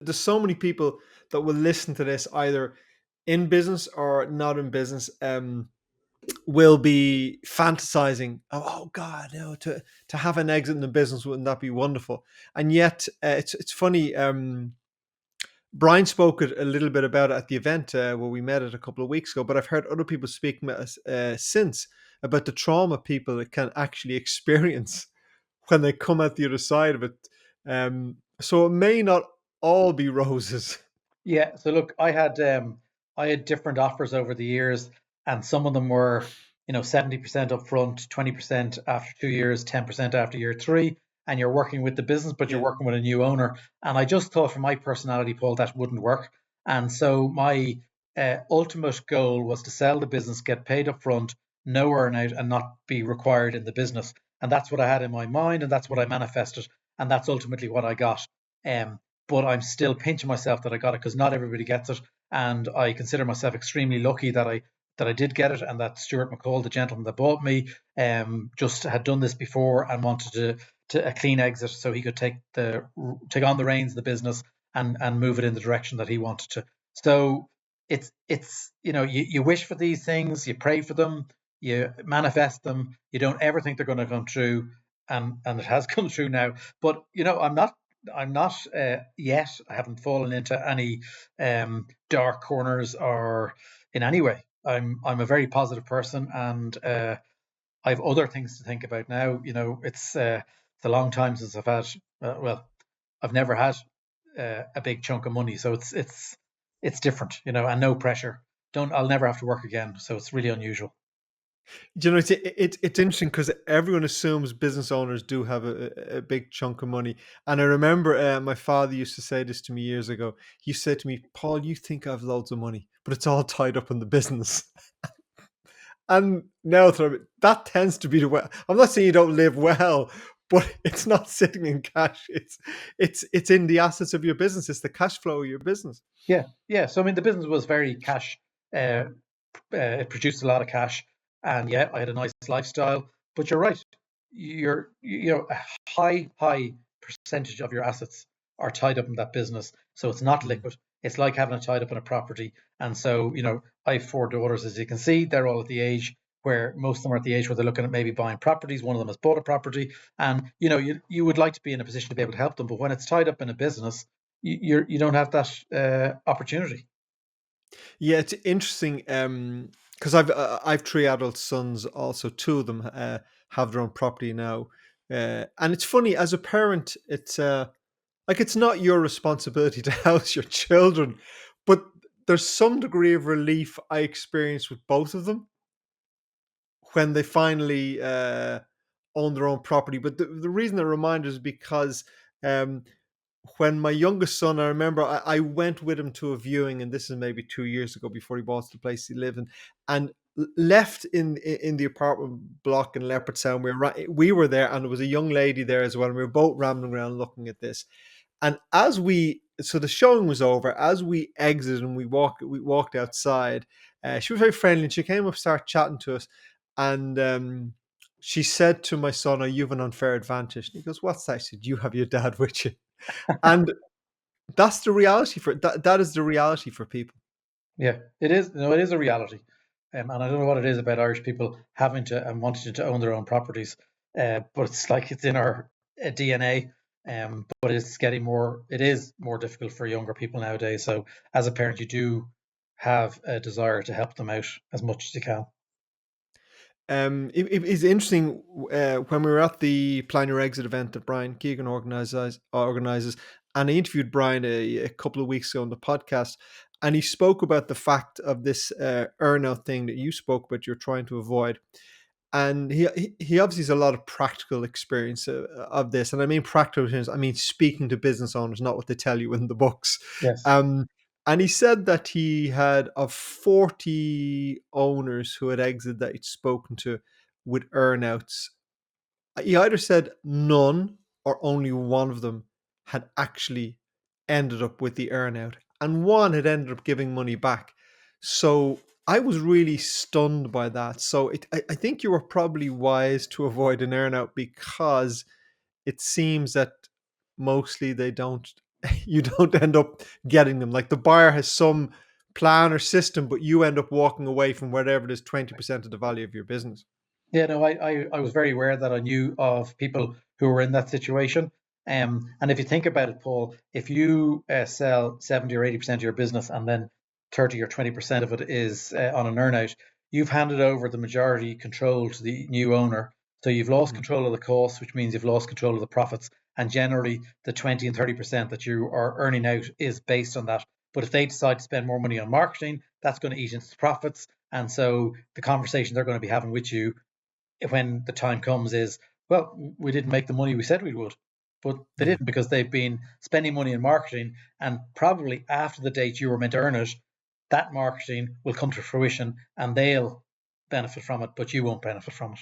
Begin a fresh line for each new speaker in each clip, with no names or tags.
there's so many people that will listen to this either in business or not in business, will be fantasizing, oh God, no, to have an exit in the business, wouldn't that be wonderful? And yet, it's funny. Brian spoke a little bit about it at the event where we met it a couple of weeks ago, but I've heard other people speak since about the trauma people can actually experience when they come out the other side of it. So it may not all be roses.
Yeah. So look, I had different offers over the years, and some of them were, 70% upfront, 20% after 2 years, 10% after year three, and you're working with the business, but you're
Yeah.
working with a new owner. And I just thought, for my personality, Paul, that wouldn't work. And so my ultimate goal was to sell the business, get paid upfront, no earnout, and not be required in the business. And that's what I had in my mind, and that's what I manifested, and that's ultimately what I got. Um, but I'm still pinching myself that I got it, because not everybody gets it, and I consider myself extremely lucky that I did get it, and that Stuart McCall, the gentleman that bought me, just had done this before and wanted to a clean exit, so he could take on the reins of the business and move it in the direction that he wanted to. So it's you wish for these things, you pray for them, you manifest them, you don't ever think they're going to come true, and it has come true now. But I'm not yet. I haven't fallen into any dark corners or in any way. I'm a very positive person, and I have other things to think about now. It's a long time since I've had. Well, I've never had a big chunk of money, so it's different, and no pressure. Don't I'll never have to work again, so it's really unusual.
It's interesting because everyone assumes business owners do have a big chunk of money. And I remember my father used to say this to me years ago. He said to me, Paul, you think I have loads of money, but it's all tied up in the business. And now that tends to be the way. I'm not saying you don't live well, but it's not sitting in cash. It's in the assets of your business. It's the cash flow of your business.
Yeah, yeah. So I mean, the business was very cash. Uh, it produced a lot of cash, and yeah, I had a nice lifestyle. But you're right. A high percentage of your assets are tied up in that business, so it's not
Mm.
liquid. It's like having it tied up in a property. And so, I have four daughters, as you can see. They're all at the age where most of them are at the age where they're looking at maybe buying properties. One of them has bought a property, and you would like to be in a position to be able to help them. But when it's tied up in a business, you don't have that opportunity.
Yeah, it's interesting because I've three adult sons. Also, two of them have their own property now, and it's funny as a parent. It's like it's not your responsibility to house your children, but there's some degree of relief I experienced with both of them when they finally own their own property. But the reason I remind is because um, when my youngest son, I remember I went with him to a viewing, and this is maybe 2 years ago before he bought the place he lived in, and left in the apartment block in Leopardstown. We were there, and there was a young lady there as well. And we were both rambling around looking at this. And so the showing was over. As we exited and we walked outside, she was very friendly, and she came up, started chatting to us, and she said to my son, "Oh, you have an unfair advantage." And he goes, "What's that?" I said, "You have your dad with you." And that's the reality for that. That is the reality for people.
Yeah, it is. No, it is a reality, and I don't know what it is about Irish people having to and wanting to own their own properties, but it's like it's in our DNA. But it's getting more. It is more difficult for younger people nowadays. So, as a parent, you do have a desire to help them out as much as you can.
It's interesting when we were at the Plan Your Exit event that Brian Keegan organizes, and I interviewed Brian a couple of weeks ago on the podcast, and he spoke about the fact of this earnout thing that you spoke about. You're trying to avoid, and he obviously has a lot of practical experience of this, and I mean practical experience. I mean speaking to business owners, not what they tell you in the books.
Yes.
Um, and he said that he had of 40 owners who had exited that he'd spoken to with earnouts. He either said none or only one of them had actually ended up with the earnout, and one had ended up giving money back. So I was really stunned by that. So I think you were probably wise to avoid an earnout because it seems that mostly they don't. you don't end up getting them. Like the buyer has some plan or system, but you end up walking away from whatever it is 20% of the value of your business.
Yeah, no, I was very aware that I knew of people who were in that situation. And if you think about it, Paul, if you sell 70 or 80% of your business and then 30 or 20% of it is on an earnout, you've handed over the majority control to the new owner. So you've lost
Mm,
control of the costs, which means you've lost control of the profits. And generally, the 20 and 30% that you are earning out is based on that. But if they decide to spend more money on marketing, that's going to eat into the profits. And so the conversation they're going to be having with you when the time comes is, well, we didn't make the money we said we would. But they
yeah.
didn't, because they've been spending money in marketing, and probably after the date you were meant to earn it, that marketing will come to fruition and they'll benefit from it, but you won't benefit from it.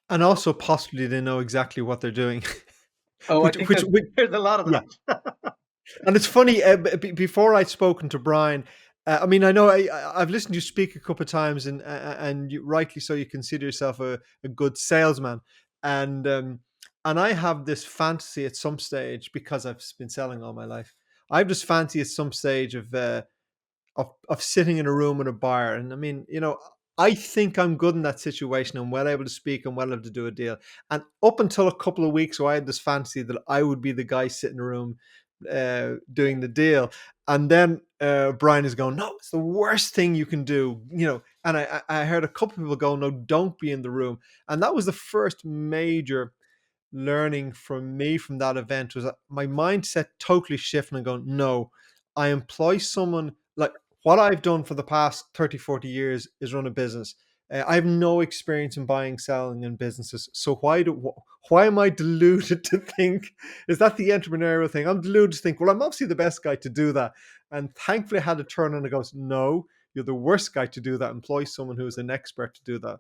And also possibly they know exactly what they're doing,
Oh, I think
which
there's a lot of
yeah.
that.
And it's funny, before I'd spoken to Brian, I mean, I know I've listened to you speak a couple of times, and you, rightly so, you consider yourself a good salesman, and and I have this fantasy at some stage, because I've been selling all my life. I have this fancy at some stage of sitting in a room with a buyer. And I mean, I think I'm good in that situation. I'm well able to speak. I'm well able to do a deal. And up until a couple of weeks ago, I had this fantasy that I would be the guy sitting in a room doing the deal. And then Brian is going, no, it's the worst thing you can do. And I heard a couple of people go, no, don't be in the room. And that was the first major learning from me from that event, was that my mindset totally shifted and going, no, I employ someone. Like, what I've done for the past 30, 40 years is run a business. I have no experience in buying, selling, and businesses. So why am I deluded to think, is that the entrepreneurial thing? I'm deluded to think, well, I'm obviously the best guy to do that. And thankfully I had to turn and it goes, no, you're the worst guy to do that. Employ someone who is an expert to do that.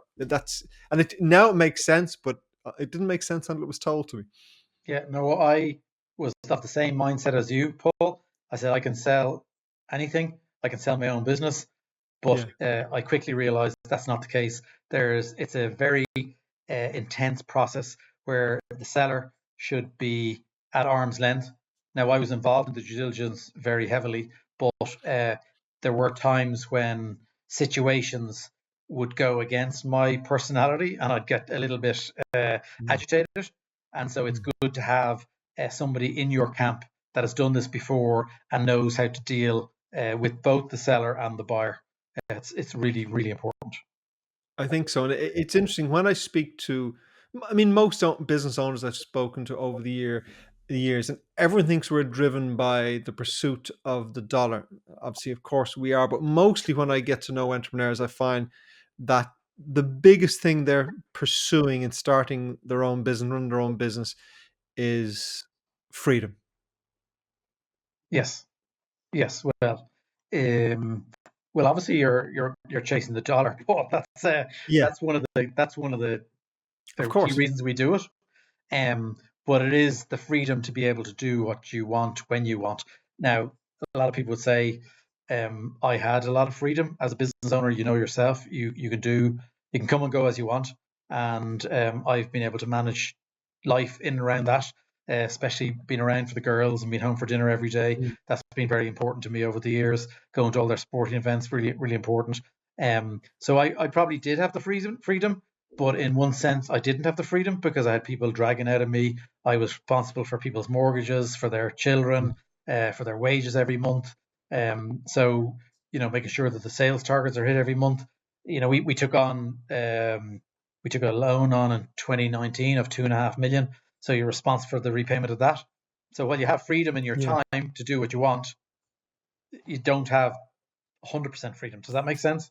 And it now it makes sense, but it didn't make sense until it was told to me.
Yeah, no, I was of the same mindset as you, Paul. I said I can sell anything. I can sell my own business, but
Yeah.
I quickly realized that's not the case. It's a very intense process where the seller should be at arm's length. Now, I was involved in the due diligence very heavily, but there were times when situations would go against my personality and I'd get a little bit
Mm,
agitated. And so it's
mm.
good to have somebody in your camp that has done this before and knows how to deal with both the seller and the buyer. It's really, really important.
I think so. And it's interesting when I speak to, I mean, most business owners I've spoken to over the years, and everyone thinks we're driven by the pursuit of the dollar. Obviously, of course, we are, but mostly when I get to know entrepreneurs, I find that the biggest thing they're pursuing in starting their own business, running their own business, is freedom.
Yes, yes. Um, well, obviously you're chasing the dollar. Well,
Yeah,
that's one of
of
the key
course.
reasons we do it. Um, but it is the freedom to be able to do what you want when you want. Now, a lot of people would say, I had a lot of freedom as a business owner. You know yourself, you can come and go as you want, and I've been able to manage life in and around that. Especially being around for the girls and being home for dinner every day.
Mm.
That's been very important to me over the years. Going to all their sporting events, really, really important. So I probably did have the freedom, but in one sense, I didn't have the freedom because I had people dragging out of me. I was responsible for people's mortgages, for their children, for their wages every month. So, making sure that the sales targets are hit every month. We took on, we took a loan on in 2019 of 2.5 million. So you're responsible for the repayment of that. So while you have freedom in your
Yeah.
time to do what you want, you don't have 100% freedom. Does that make sense?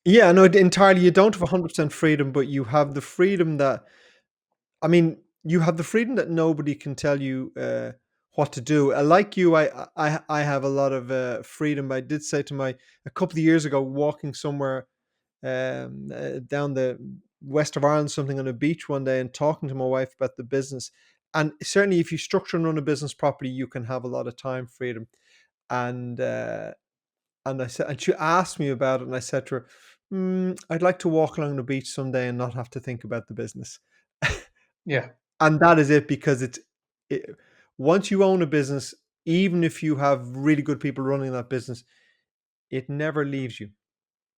Yeah, no, entirely. You don't have 100% freedom, but you have the freedom that, I mean, you have the freedom that nobody can tell you what to do. Like you, I have a lot of freedom. I did say to my a couple of years ago, walking somewhere down the west of Ireland, something on a beach one day, and talking to my wife about the business. And certainly, if you structure and run a business properly, you can have a lot of time freedom. And I said, and she asked me about it, and I said to her, "I'd like to walk along the beach someday and not have to think about the business."
Yeah.
And that is it, because it once you own a business, even if you have really good people running that business, it never leaves you.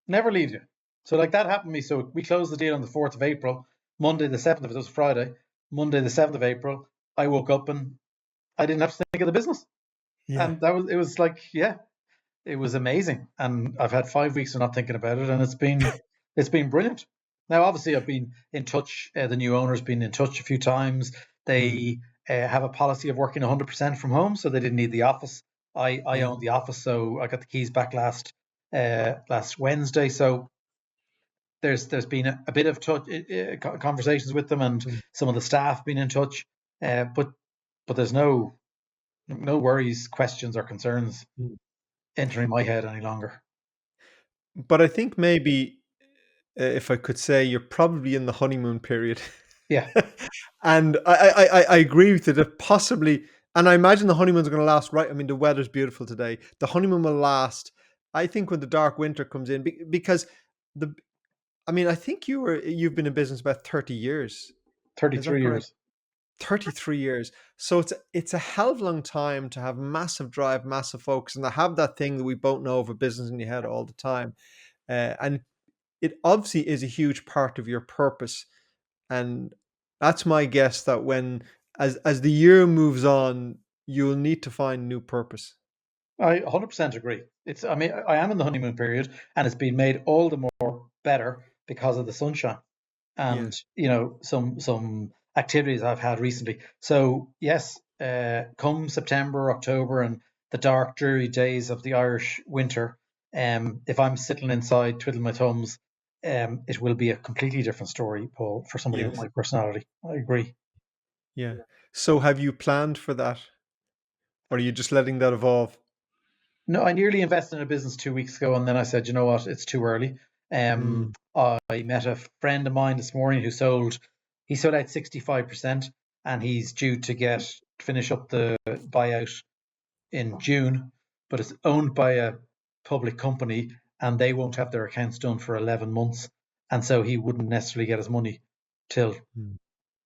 Never leaves you. So like that happened to me. So we closed the deal on the 4th of April. Monday the 7th, it was Friday. Monday the 7th of April, I woke up and I didn't have to think of the business.
Yeah.
And it was like, yeah, it was amazing. And I've had 5 weeks of not thinking about it, and it's been brilliant. Now, obviously, I've been in touch. The new owner's been in touch a few times.
Mm.
They have a policy of working 100% from home, so they didn't need the office. I
Yeah.
own the office, so I got the keys back last Wednesday. So there's been a bit of touch, conversations with them, and
Mm.
some of the staff been in touch. But there's no worries, questions, or concerns
Mm.
entering my head any longer.
But I think maybe, if I could say, you're probably in the honeymoon period.
Yeah,
And I agree with you that possibly, and I imagine the honeymoon's going to last, right? I mean, the weather's beautiful today. The honeymoon will last, I think, when the dark winter comes in, because the, I mean, I think you've been in business about 30 years. Is that
33
correct?
years.
33 years. So it's a hell of a long time to have massive drive, massive focus, and to have that thing that we both know of a business in your head all the time. And it obviously is a huge part of your purpose. And that's my guess, that when, as the year moves on, you'll need to find new purpose.
I 100% agree. I mean, I am in the honeymoon period, and it's been made all the more better because of the sunshine
Yeah.
and some activities I've had recently. So yes, come September, October, and the dark, dreary days of the Irish winter, if I'm sitting inside twiddling my thumbs, it will be a completely different story, Paul, for somebody with
Yes.
my personality. I agree.
Yeah. So have you planned for that, or are you just letting that evolve?
No, I nearly invested in a business 2 weeks ago, and then I said, you know what, it's too early.
Mm.
I met a friend of mine this morning who he sold out 65%, and he's due to finish up the buyout in June, but it's owned by a public company, and they won't have their accounts done for 11 months, and so he wouldn't necessarily get his money till
Mm.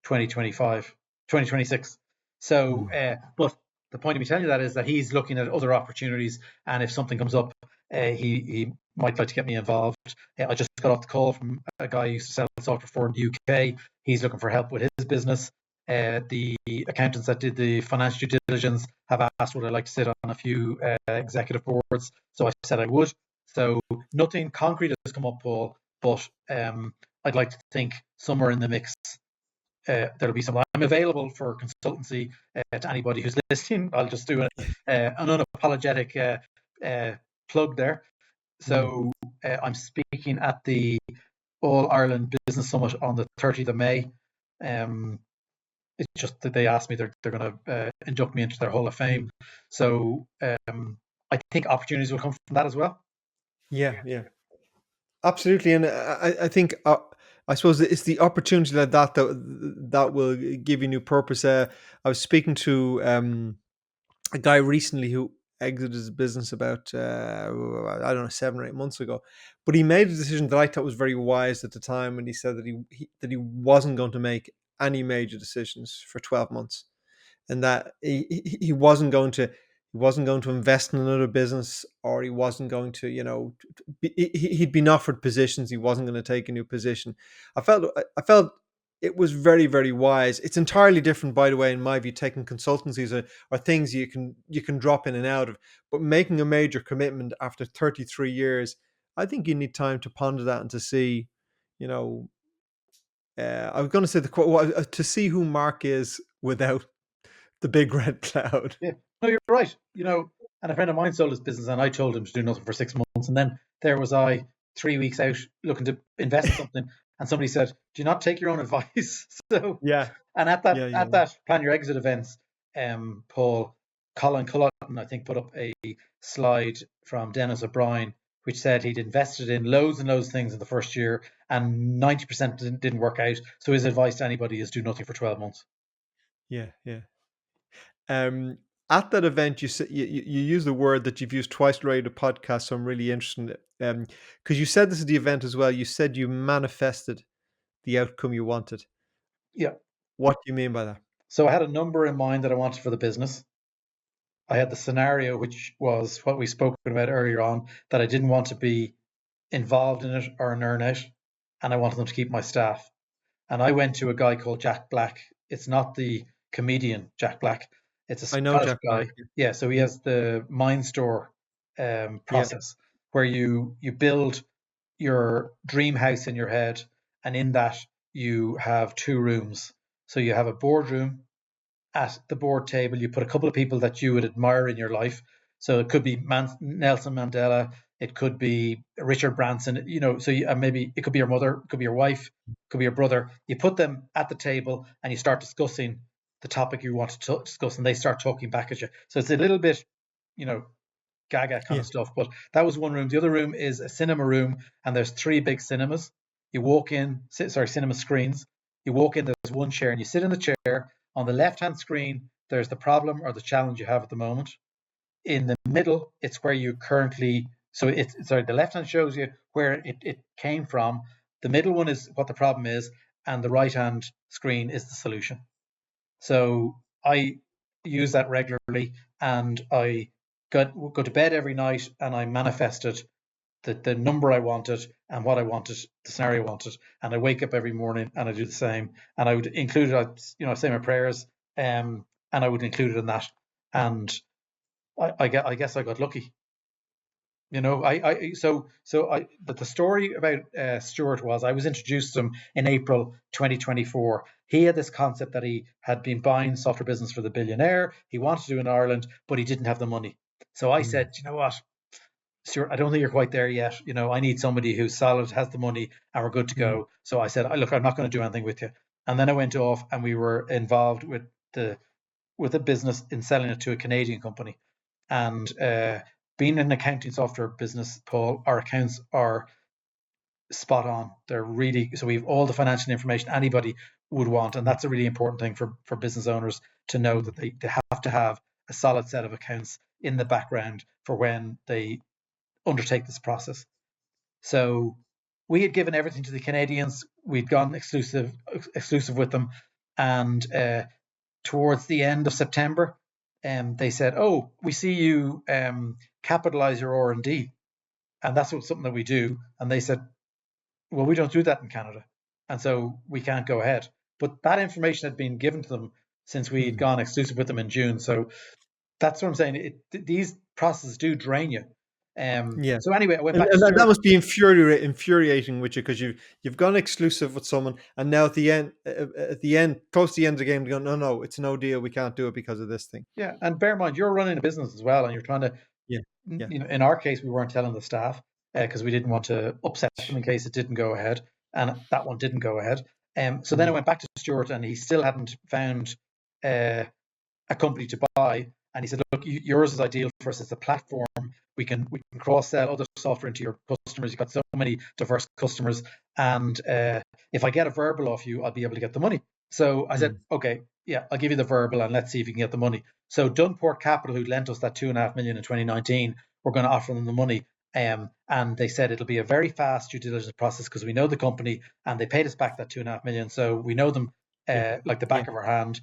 2025, 2026. So,
Mm.
but the point of me telling you that is that he's looking at other opportunities, and if something comes up, he might like to get me involved. I just got off the call from a guy who used to sell software for in the UK. He's looking for help with his business. The accountants that did the financial due diligence have asked would I like to sit on a few executive boards. So I said I would. So nothing concrete has come up, Paul, but I'd like to think somewhere in the mix there'll be some. I'm available for consultancy to anybody who's listening. I'll just do an unapologetic uh, plug there.
Mm.
So I'm speaking at the All Ireland Business Summit on the 30th of May. Um, it's just that they asked me they're going to induct me into their Hall of Fame. So I think opportunities will come from that as well.
Yeah. Yeah. Absolutely. And I think, I suppose it's the opportunity like that will give you new purpose. I was speaking to a guy recently who exited his business about, I don't know, 7 or 8 months ago, but he made a decision that I thought was very wise at the time, and he said that he wasn't going to make any major decisions for 12 months, and that he wasn't going to invest in another business, or he wasn't going to, he'd been offered positions, he wasn't going to take a new position. I felt it was very, very wise. It's entirely different, by the way, in my view, taking consultancies, or things you can drop in and out of, but making a major commitment after 33 years, I think you need time to ponder that and to see, you know I was going to say the quote, to see who Mark is without the big red cloud.
Yeah, no, you're right. And a friend of mine sold his business, and I told him to do nothing for 6 months, and then there was I 3 weeks out looking to invest in something, and somebody said, "Do you not take your own advice?" So,
Yeah,
and
yeah, yeah,
at that plan your exit events, Paul Colin Cullotten, I think, put up a slide from Dennis O'Brien, which said he'd invested in loads and loads of things in the first year, and 90% didn't work out. So his advice to anybody is do nothing for 12 months.
yeah, yeah. Um, at that event, you said you used the word that you've used twice already in the podcast, so I'm really interested in it. Because you said this at the event as well. You said you manifested the outcome you wanted.
Yeah.
What do you mean by that?
So I had a number in mind that I wanted for the business. I had the scenario, which was what we spoke about earlier on, that I didn't want to be involved in it or an earnout, and I wanted them to keep my staff. And I went to a guy called Jack Black. It's not the comedian Jack Black. It's a
I know
Scottish
Jack Black.
guy. Yeah, so he
Yeah,
has the mind store
yeah,
process where you build your dream house in your head, and in that you have two rooms. So you have a boardroom. At the board table, you put a couple of people that you would admire in your life. So it could be Nelson Mandela, it could be Richard Branson, So maybe it could be your mother, it could be your wife, it could be your brother. You put them at the table and you start discussing the topic you want to discuss, and they start talking back at you. So it's a little bit, you know, gaga kind
yeah.
of stuff. But that was one room. The other room is a cinema room, and there's three big cinemas. You walk in, sorry, cinema screens. You walk in, there's one chair, and you sit in the chair. On the left hand screen, there's the problem or the challenge you have at the moment. In the middle, it's where you currently, so it's, sorry, the left hand shows you where it came from. The middle one is what the problem is, and the right hand screen is the solution. So I use that regularly, and I go to bed every night and I manifested the number I wanted and what I wanted, the scenario I wanted, and I wake up every morning and I do the same. And I would include it, I say my prayers, and I would include it in that. And I guess I got lucky. But the story about Stuart was I was introduced to him in April 2024. He had this concept that he had been buying software business for the billionaire. He wanted to do in Ireland, but he didn't have the money. So I
Mm,
said, you know what, Stuart, I don't think you're quite there yet. I need somebody who's solid, has the money, and we're good to
mm,
go. So I said, look, I'm not going to do anything with you. And then I went off, and we were involved the with a business in selling it to a Canadian company. And being an accounting software business, Paul, our accounts are spot on. They're really, so we have all the financial information anybody would want. And
mm,
that's a really important thing for business owners to know,
mm,
that they have to have a solid set of accounts in the background for when they undertake this process. So we had given everything to the Canadians. We'd gone exclusive with them, and towards the end of September, they said, "Oh, we see you capitalize your R&D, and that's something that we do." And they said, "Well, we don't do that in Canada, and so we can't go ahead." But that information had been given to them since we'd
mm.
gone exclusive with them in June. So that's what I'm saying. These processes do drain you.
Yeah.
So anyway, I went
And,
back to
and that
Stuart.
must be infuriating with you because you've gone exclusive with someone, and now at the end, close to the end of the game, you go, no, no, it's no deal. We can't do it because of this thing.
Yeah, and bear in mind, you're running a business as well, and you're trying to,
Yeah, yeah,
in our case, we weren't telling the staff because we didn't
mm,
want to upset them in case it didn't go ahead, and that one didn't go ahead. So then I
mm,
went back to Stuart, and he still hadn't found uh, a company to buy, and he said, "Look, yours is ideal for us. It's a platform. We can cross sell other software into your customers. You've got so many diverse customers, and if I get a verbal off you, I'll be able to get the money." So I said,
mm,
"Okay, yeah, I'll give you the verbal, and let's see if you can get the money." So Dunport Capital, who lent us that 2.5 million in 2019, we're going to offer them the money. And they said it'll be a very fast due diligence process because we know the company, and they paid us back that 2.5 million, so we know them
yeah,
like the
yeah,
back of our hand.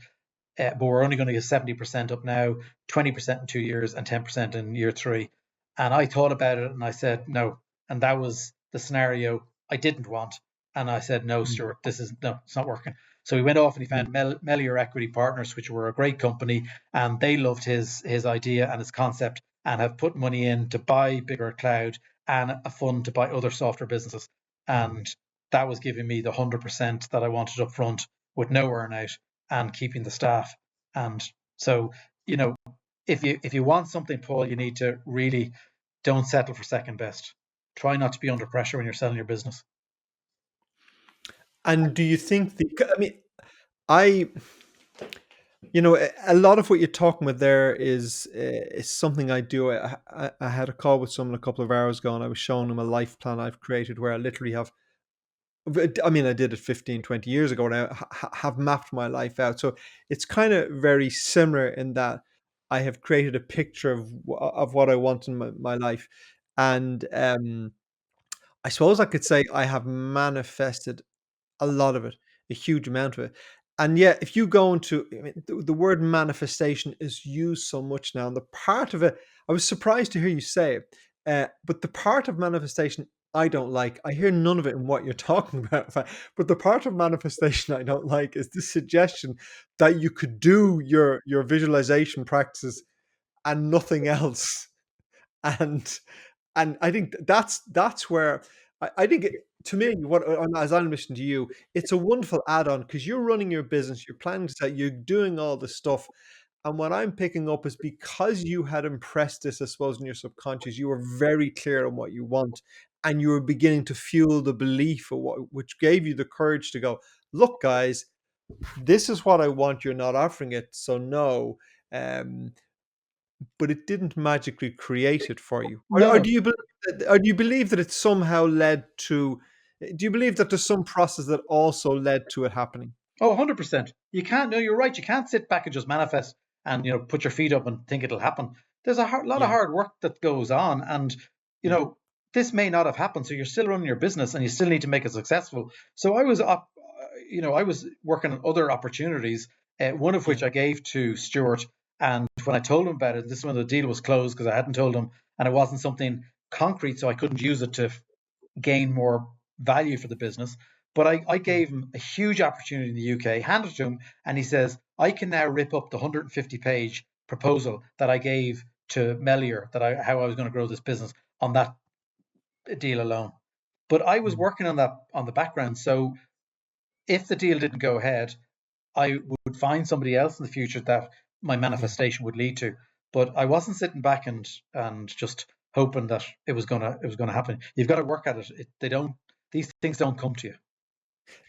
But we're only going to get 70% up now, 20% in 2 years, and 10% in year three. And I thought about it and I said, no. And that was the scenario I didn't want. And I said, no,
mm,
Stuart, no, it's not working. So he went off and he
yeah,
found Melior Equity Partners, which were a great company, and they loved his idea and his concept, and have put money in to buy Bigger Cloud and a fund to buy other software businesses.
mm.
And that was giving me the 100% that I wanted up front with no earnout and keeping the staff. And so, you know, if you want something, Paul, you need to really don't settle for second best. Try not to be under pressure when you're selling your business.
And do you think I mean, I, a lot of what you're talking about there is something I do. I had a call with someone a couple of hours ago, and I was showing them a life plan I've created where I literally have. I mean, I did it 15, 20 years ago, and I have mapped my life out. So it's kind of very similar in that I have created a picture of what I want in my life. And I suppose I could say I have manifested a lot of it, a huge amount of it. And yet, if you go into, I mean, the word manifestation is used so much now, and the part of it, I was surprised to hear you say it, but the part of manifestation I don't like, I hear none of it in what you're talking about, in fact, but the part of manifestation I don't like is the suggestion that you could do your visualization practices and nothing else. And I think that's where I think to me, what as I listened to you, it's a wonderful add-on because you're running your business, you're planning to set, you're doing all this stuff. And what I'm picking up is because you had impressed this, I suppose, in your subconscious, you were very clear on what you want, and you were beginning to fuel the belief of what, which gave you the courage to go, look, guys, this is what I want. You're not offering it, so no. Um, but it didn't magically create it for you. Or
No.
do you believe that, or do you believe that it somehow led to, do you believe that there's some process that also led to it happening?
Oh, 100%. You can't, no, you're right. You can't sit back and just manifest and, put your feet up and think it'll happen. There's a lot of
Yeah.
hard work that goes on. And, you
Yeah.
know, this may not have happened. So you're still running your business and you still need to make it successful. So I was up, I was working on other opportunities, one of
Yeah.
which I gave to Stuart. And when I told him about it, this is when the deal was closed because I hadn't told him and it wasn't something concrete. So I couldn't use it to gain more value for the business. But I
Yeah.
gave him a huge opportunity in the UK, handed it to him, and he says, I can now rip up the 150-page proposal that I gave to Melior, how I was going to grow this business on that deal alone. But I was
Mm.
working on that on the background. So if the deal didn't go ahead, I would find somebody else in the future that my
Yeah.
manifestation would lead to. But I wasn't sitting back and just hoping that it was gonna happen. You've got to work at it. They don't these things don't come to you.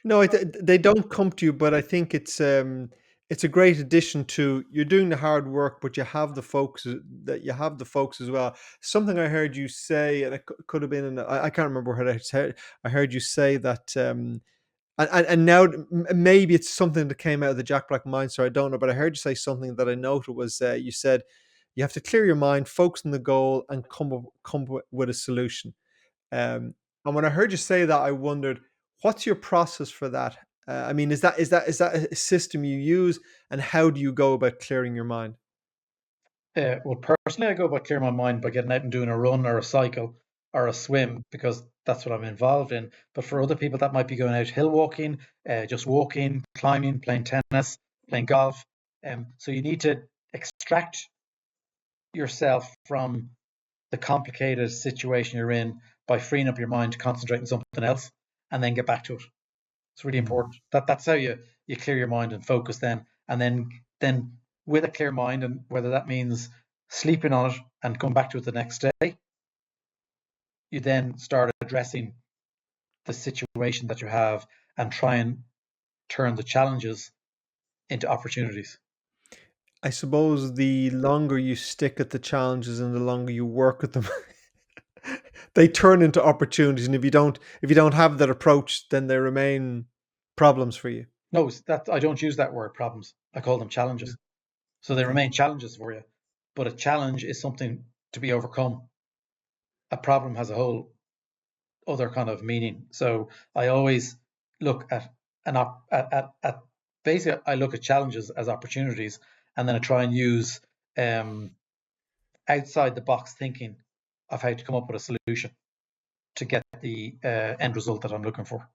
No, they don't come to you, but I think it's a great addition to, you're doing the hard work, but you have the focus, that you have the focus as well. Something I heard you say, and it could have been in, I can't remember what I heard you say that, and now maybe it's something that came out of the Jack Black mindset. I don't know, but I heard you say something that I noted was, you said you have to clear your mind, focus on the goal, and come up with a solution. Um, and when I heard you say that, I wondered, what's your process for that? I mean, is that a system you use, and how do you go about clearing your mind?
Well, personally, I go about clearing my mind by getting out and doing a run or a cycle or a swim because that's what I'm involved in. But for other people, that might be going out hill walking, just walking, climbing, playing tennis, playing golf. So you need to extract yourself from the complicated situation you're in by freeing up your mind to concentrate on something else and then get back to it. It's really
Mm.
important. That's how you clear your mind and focus then. And then with a clear mind, and whether that means sleeping on it and come back to it the next day, you then start addressing the situation that you have and try and turn the challenges into opportunities.
I suppose the longer you stick at the challenges and the longer you work at them, they turn into opportunities. And if you don't have that approach, then they remain problems for you.
No, that I don't use that word problems. I call them
Yeah.
challenges. So they
Okay.
remain challenges for you. But a challenge is something to be overcome. A problem has a whole other kind of meaning. So I always look at at basically I look at challenges as opportunities, and then I try and use um, outside the box thinking of how to come up with a solution to get the end result that I'm looking for.